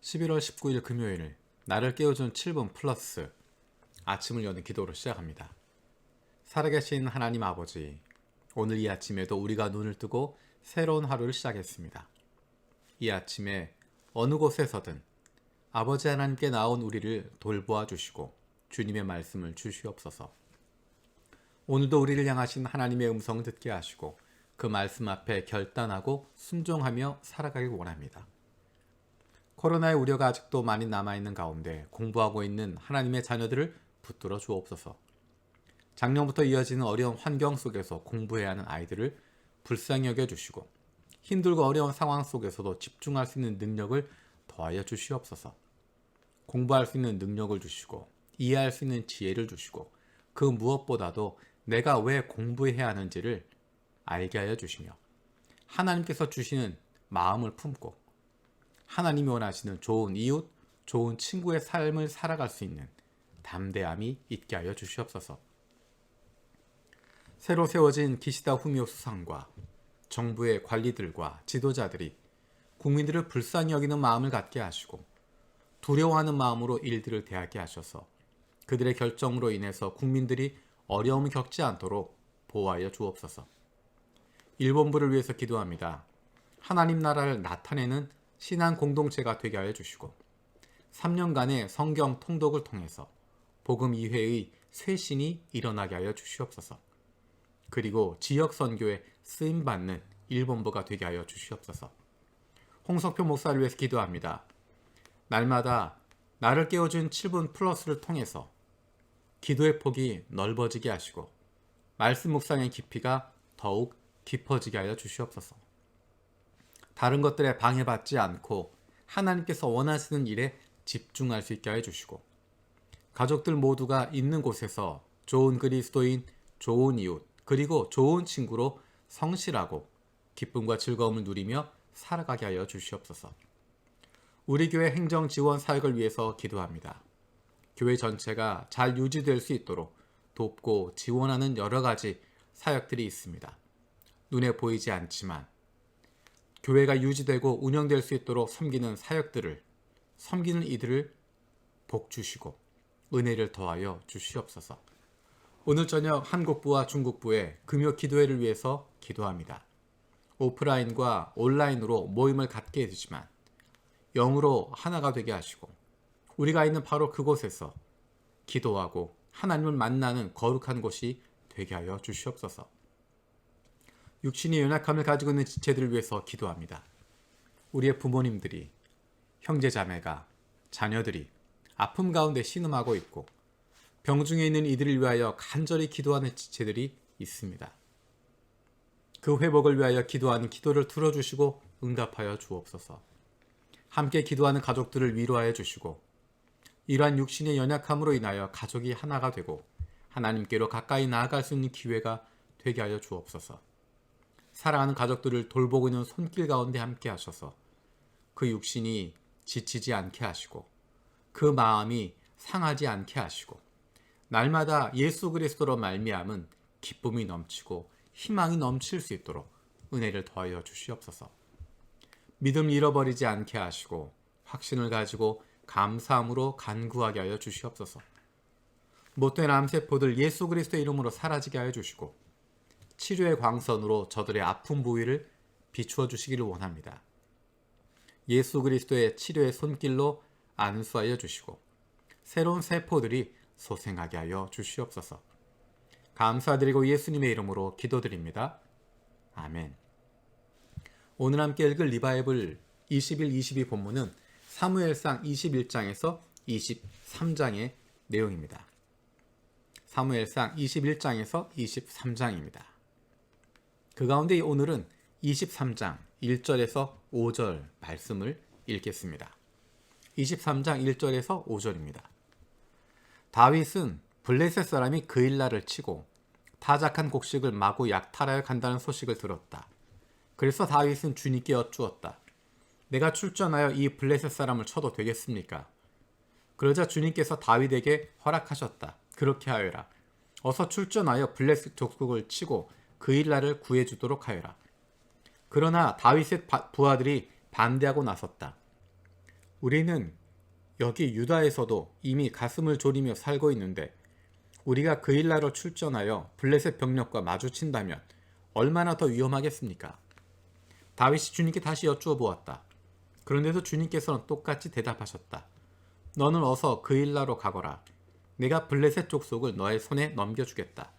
11월 19일 금요일, 나를 깨워준 7분 플러스 아침을 여는 기도로 시작합니다. 살아계신 하나님 아버지, 오늘 이 아침에도 우리가 눈을 뜨고 새로운 하루를 시작했습니다. 이 아침에 어느 곳에서든 아버지 하나님께 나온 우리를 돌보아 주시고 주님의 말씀을 주시옵소서. 오늘도 우리를 향하신 하나님의 음성을 듣게 하시고 그 말씀 앞에 결단하고 순종하며 살아가길 원합니다. 코로나의 우려가 아직도 많이 남아있는 가운데 공부하고 있는 하나님의 자녀들을 붙들어 주옵소서. 작년부터 이어지는 어려운 환경 속에서 공부해야 하는 아이들을 불쌍히 여겨주시고 힘들고 어려운 상황 속에서도 집중할 수 있는 능력을 더하여 주시옵소서. 공부할 수 있는 능력을 주시고 이해할 수 있는 지혜를 주시고 그 무엇보다도 내가 왜 공부해야 하는지를 알게 하여 주시며 하나님께서 주시는 마음을 품고 하나님이 원하시는 좋은 이웃, 좋은 친구의 삶을 살아갈 수 있는 담대함이 있게 하여 주시옵소서. 새로 세워진 기시다 후미오 수상과 정부의 관리들과 지도자들이 국민들을 불쌍히 여기는 마음을 갖게 하시고 두려워하는 마음으로 일들을 대하게 하셔서 그들의 결정으로 인해서 국민들이 어려움을 겪지 않도록 보호하여 주옵소서. 일본부를 위해서 기도합니다. 하나님 나라를 나타내는 신앙 공동체가 되게 하여 주시고 3년간의 성경 통독을 통해서 복음 이회의 쇄신이 일어나게 하여 주시옵소서. 그리고 지역 선교에 쓰임받는 일본부가 되게 하여 주시옵소서. 홍석표 목사를 위해서 기도합니다. 날마다 나를 깨워준 7분 플러스를 통해서 기도의 폭이 넓어지게 하시고 말씀 묵상의 깊이가 더욱 깊어지게 하여 주시옵소서. 다른 것들에 방해받지 않고 하나님께서 원하시는 일에 집중할 수 있게 해주시고 가족들 모두가 있는 곳에서 좋은 그리스도인, 좋은 이웃, 그리고 좋은 친구로 성실하고 기쁨과 즐거움을 누리며 살아가게 하여 주시옵소서. 우리 교회 행정 지원 사역을 위해서 기도합니다. 교회 전체가 잘 유지될 수 있도록 돕고 지원하는 여러 가지 사역들이 있습니다. 눈에 보이지 않지만 교회가 유지되고 운영될 수 있도록 섬기는 사역들을, 섬기는 이들을 복 주시고 은혜를 더하여 주시옵소서. 오늘 저녁 한국부와 중국부의 금요 기도회를 위해서 기도합니다. 오프라인과 온라인으로 모임을 갖게 해주지만 영으로 하나가 되게 하시고 우리가 있는 바로 그곳에서 기도하고 하나님을 만나는 거룩한 곳이 되게 하여 주시옵소서. 육신의 연약함을 가지고 있는 지체들을 위해서 기도합니다. 우리의 부모님들이, 형제자매가, 자녀들이 아픔 가운데 신음하고 있고 병중에 있는 이들을 위하여 간절히 기도하는 지체들이 있습니다. 그 회복을 위하여 기도하는 기도를 들어주시고 응답하여 주옵소서. 함께 기도하는 가족들을 위로하여 주시고 이러한 육신의 연약함으로 인하여 가족이 하나가 되고 하나님께로 가까이 나아갈 수 있는 기회가 되게 하여 주옵소서. 사랑하는 가족들을 돌보고 있는 손길 가운데 함께 하셔서 그 육신이 지치지 않게 하시고 그 마음이 상하지 않게 하시고 날마다 예수 그리스도로 말미암은 기쁨이 넘치고 희망이 넘칠 수 있도록 은혜를 더하여 주시옵소서. 믿음을 잃어버리지 않게 하시고 확신을 가지고 감사함으로 간구하게 하여 주시옵소서. 못된 암세포들 예수 그리스도의 이름으로 사라지게 하여 주시고 치료의 광선으로 저들의 아픈 부위를 비추어 주시기를 원합니다. 예수 그리스도의 치료의 손길로 안수하여 주시고 새로운 세포들이 소생하게 하여 주시옵소서. 감사드리고 예수님의 이름으로 기도드립니다. 아멘. 오늘 함께 읽을 리바이블 21-22 본문은 사무엘상 21장에서 23장의 내용입니다. 사무엘상 21장에서 23장입니다. 그 가운데 오늘은 23장 1절에서 5절 말씀을 읽겠습니다. 23장 1절에서 5절입니다. 다윗은 블레셋 사람이 그일라를 치고 타작한 곡식을 마구 약탈하여 간다는 소식을 들었다. 그래서 다윗은 주님께 여쭈었다. 내가 출전하여 이 블레셋 사람을 쳐도 되겠습니까? 그러자 주님께서 다윗에게 허락하셨다. 그렇게 하여라. 어서 출전하여 블레셋 족속을 치고 그일라를 구해주도록 하여라. 그러나 다윗의 부하들이 반대하고 나섰다. 우리는 여기 유다에서도 이미 가슴을 졸이며 살고 있는데 우리가 그일라로 출전하여 블레셋 병력과 마주친다면 얼마나 더 위험하겠습니까? 다윗이 주님께 다시 여쭈어 보았다. 그런데도 주님께서는 똑같이 대답하셨다. 너는 어서 그일라로 가거라. 내가 블레셋 족속을 너의 손에 넘겨주겠다.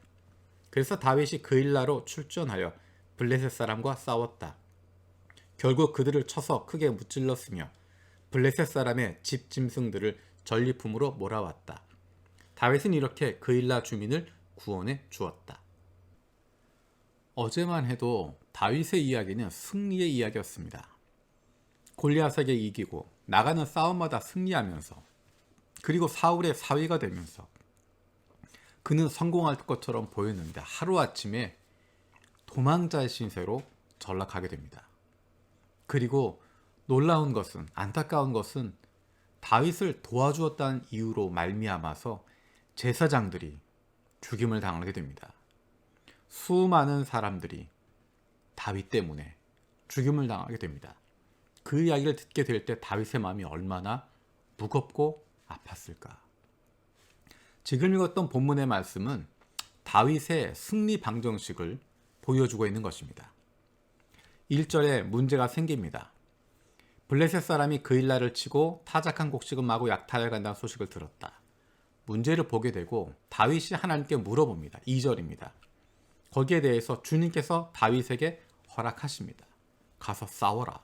그래서 다윗이 그일라로 출전하여 블레셋 사람과 싸웠다. 결국 그들을 쳐서 크게 무찔렀으며 블레셋 사람의 집 짐승들을 전리품으로 몰아왔다. 다윗은 이렇게 그일라 주민을 구원해 주었다. 어제만 해도 다윗의 이야기는 승리의 이야기였습니다. 골리앗에게 이기고 나가는 싸움마다 승리하면서 그리고 사울의 사위가 되면서 그는 성공할 것처럼 보였는데 하루아침에 도망자의 신세로 전락하게 됩니다. 그리고 놀라운 것은, 안타까운 것은 다윗을 도와주었다는 이유로 말미암아서 제사장들이 죽임을 당하게 됩니다. 수많은 사람들이 다윗 때문에 죽임을 당하게 됩니다. 그 이야기를 듣게 될 때 다윗의 마음이 얼마나 무겁고 아팠을까. 지금 읽었던 본문의 말씀은 다윗의 승리 방정식을 보여주고 있는 것입니다. 1절에 문제가 생깁니다. 블레셋 사람이 그일라를 치고 타작한 곡식은 마구 약탈해 간다는 소식을 들었다. 문제를 보게 되고 다윗이 하나님께 물어봅니다. 2절입니다. 거기에 대해서 주님께서 다윗에게 허락하십니다. 가서 싸워라.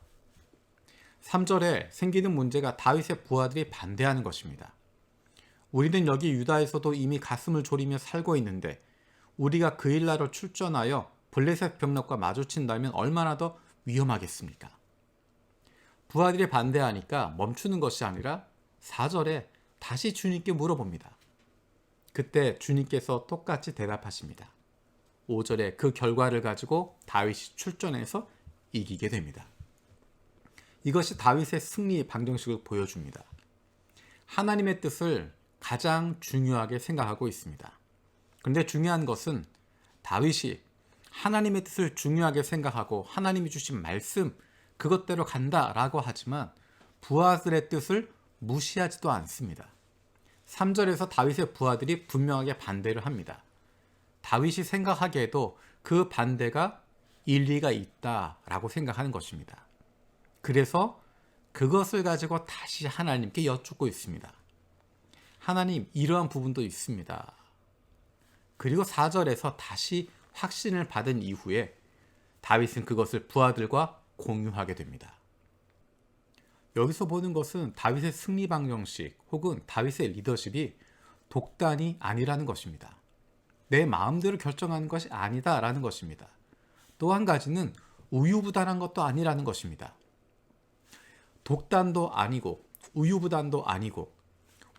3절에 생기는 문제가 다윗의 부하들이 반대하는 것입니다. 우리는 여기 유다에서도 이미 가슴을 졸이며 살고 있는데 우리가 그일라로 출전하여 블레셋 병력과 마주친다면 얼마나 더 위험하겠습니까? 부하들이 반대하니까 멈추는 것이 아니라 4절에 다시 주님께 물어봅니다. 그때 주님께서 똑같이 대답하십니다. 5절에 그 결과를 가지고 다윗이 출전해서 이기게 됩니다. 이것이 다윗의 승리 방정식을 보여줍니다. 하나님의 뜻을 가장 중요하게 생각하고 있습니다. 그런데 중요한 것은 다윗이 하나님의 뜻을 중요하게 생각하고 하나님이 주신 말씀 그것대로 간다라고 하지만 부하들의 뜻을 무시하지도 않습니다. 3절에서 다윗의 부하들이 분명하게 반대를 합니다. 다윗이 생각하기에도 그 반대가 일리가 있다라고 생각하는 것입니다. 그래서 그것을 가지고 다시 하나님께 여쭙고 있습니다. 하나님, 이러한 부분도 있습니다. 그리고 4절에서 다시 확신을 받은 이후에 다윗은 그것을 부하들과 공유하게 됩니다. 여기서 보는 것은 다윗의 승리 방정식 혹은 다윗의 리더십이 독단이 아니라는 것입니다. 내 마음대로 결정하는 것이 아니다라는 것입니다. 또 한 가지는 우유부단한 것도 아니라는 것입니다. 독단도 아니고 우유부단도 아니고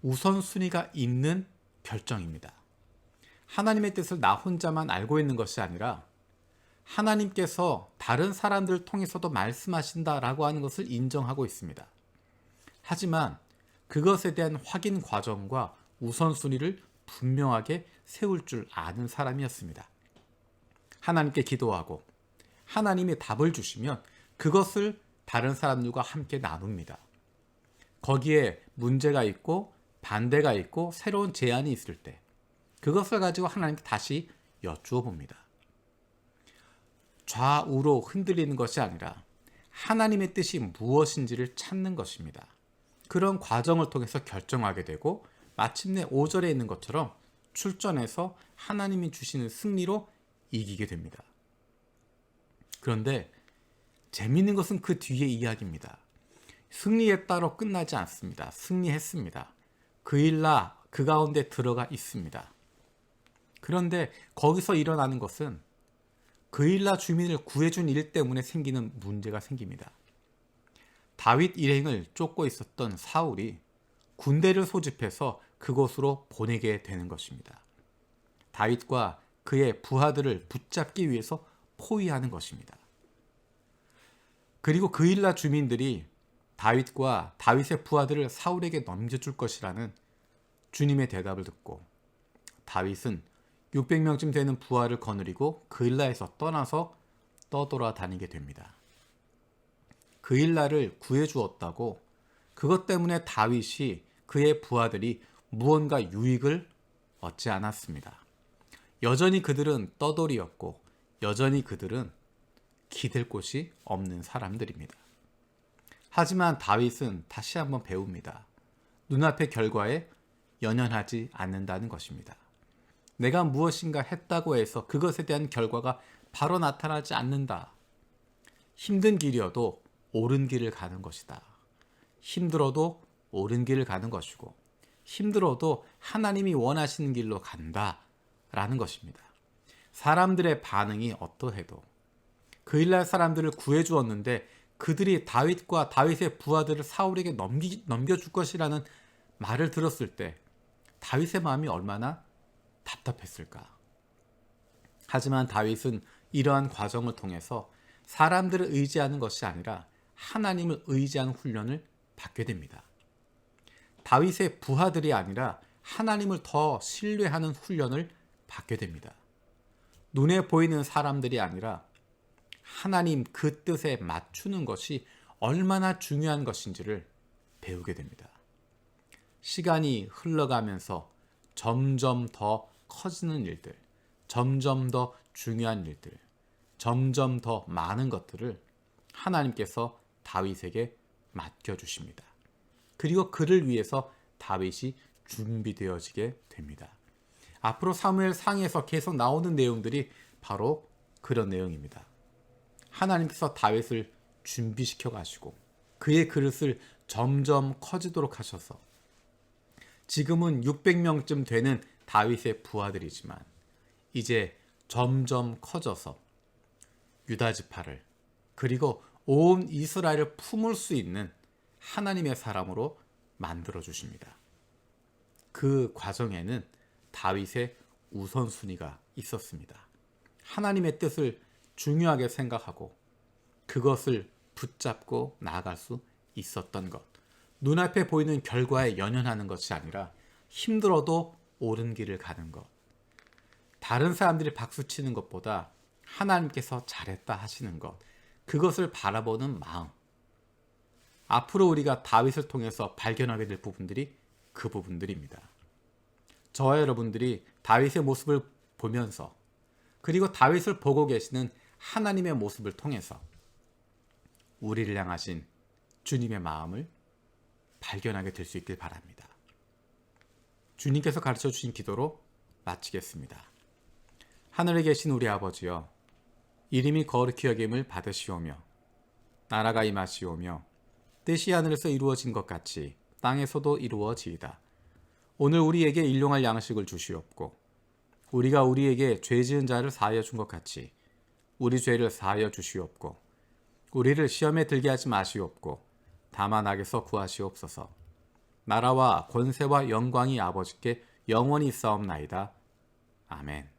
우선순위가 있는 결정입니다. 하나님의 뜻을 나 혼자만 알고 있는 것이 아니라 하나님께서 다른 사람들을 통해서도 말씀하신다라고 하는 것을 인정하고 있습니다. 하지만 그것에 대한 확인 과정과 우선순위를 분명하게 세울 줄 아는 사람이었습니다. 하나님께 기도하고 하나님이 답을 주시면 그것을 다른 사람들과 함께 나눕니다. 거기에 문제가 있고 반대가 있고 새로운 제안이 있을 때 그것을 가지고 하나님께 다시 여쭈어 봅니다. 좌우로 흔들리는 것이 아니라 하나님의 뜻이 무엇인지를 찾는 것입니다. 그런 과정을 통해서 결정하게 되고 마침내 5절에 있는 것처럼 출전해서 하나님이 주시는 승리로 이기게 됩니다. 그런데 재미있는 것은 그 뒤의 이야기입니다. 승리했다로 끝나지 않습니다. 승리했습니다. 그일라 그 가운데 들어가 있습니다. 그런데 거기서 일어나는 것은 그일라 주민을 구해준 일 때문에 생기는 문제가 생깁니다. 다윗 일행을 쫓고 있었던 사울이 군대를 소집해서 그곳으로 보내게 되는 것입니다. 다윗과 그의 부하들을 붙잡기 위해서 포위하는 것입니다. 그리고 그일라 주민들이 다윗과 다윗의 부하들을 사울에게 넘겨줄 것이라는 주님의 대답을 듣고 다윗은 600명쯤 되는 부하를 거느리고 그일라에서 떠나서 떠돌아다니게 됩니다. 그일라를 구해주었다고 그것 때문에 다윗이 그의 부하들이 무언가 유익을 얻지 않았습니다. 여전히 그들은 떠돌이였고 여전히 그들은 기댈 곳이 없는 사람들입니다. 하지만 다윗은 다시 한번 배웁니다. 눈앞의 결과에 연연하지 않는다는 것입니다. 내가 무엇인가 했다고 해서 그것에 대한 결과가 바로 나타나지 않는다. 힘든 길이어도 옳은 길을 가는 것이다. 힘들어도 옳은 길을 가는 것이고 힘들어도 하나님이 원하시는 길로 간다라는 것입니다. 사람들의 반응이 어떠해도 그 일날 사람들을 구해주었는데 그들이 다윗과 다윗의 부하들을 사울에게 넘겨줄 것이라는 말을 들었을 때 다윗의 마음이 얼마나 답답했을까. 하지만 다윗은 이러한 과정을 통해서 사람들을 의지하는 것이 아니라 하나님을 의지하는 훈련을 받게 됩니다. 다윗의 부하들이 아니라 하나님을 더 신뢰하는 훈련을 받게 됩니다. 눈에 보이는 사람들이 아니라 하나님 그 뜻에 맞추는 것이 얼마나 중요한 것인지를 배우게 됩니다. 시간이 흘러가면서 점점 더 커지는 일들, 점점 더 중요한 일들, 점점 더 많은 것들을 하나님께서 다윗에게 맡겨주십니다. 그리고 그를 위해서 다윗이 준비되어지게 됩니다. 앞으로 사무엘 상에서 계속 나오는 내용들이 바로 그런 내용입니다. 하나님께서 다윗을 준비시켜 가시고 그의 그릇을 점점 커지도록 하셔서 지금은 600명쯤 되는 다윗의 부하들이지만 이제 점점 커져서 유다 지파를 그리고 온 이스라엘을 품을 수 있는 하나님의 사람으로 만들어 주십니다. 그 과정에는 다윗의 우선순위가 있었습니다. 하나님의 뜻을 중요하게 생각하고 그것을 붙잡고 나아갈 수 있었던 것. 눈앞에 보이는 결과에 연연하는 것이 아니라 힘들어도 옳은 길을 가는 것. 다른 사람들이 박수치는 것보다 하나님께서 잘했다 하시는 것. 그것을 바라보는 마음. 앞으로 우리가 다윗을 통해서 발견하게 될 부분들이 그 부분들입니다. 저와 여러분들이 다윗의 모습을 보면서 그리고 다윗을 보고 계시는 하나님의 모습을 통해서 우리를 향하신 주님의 마음을 발견하게 될 수 있길 바랍니다. 주님께서 가르쳐 주신 기도로 마치겠습니다. 하늘에 계신 우리 아버지여, 이름이 거룩히 여김을 받으시오며 나라가 임하시오며 뜻이 하늘에서 이루어진 것 같이 땅에서도 이루어지이다. 오늘 우리에게 일용할 양식을 주시옵고 우리가 우리에게 죄 지은 자를 사하여 준 것 같이 우리 죄를 사하여 주시옵고 우리를 시험에 들게 하지 마시옵고 다만 악에서 구하시옵소서. 나라와 권세와 영광이 아버지께 영원히 있사옵나이다. 아멘.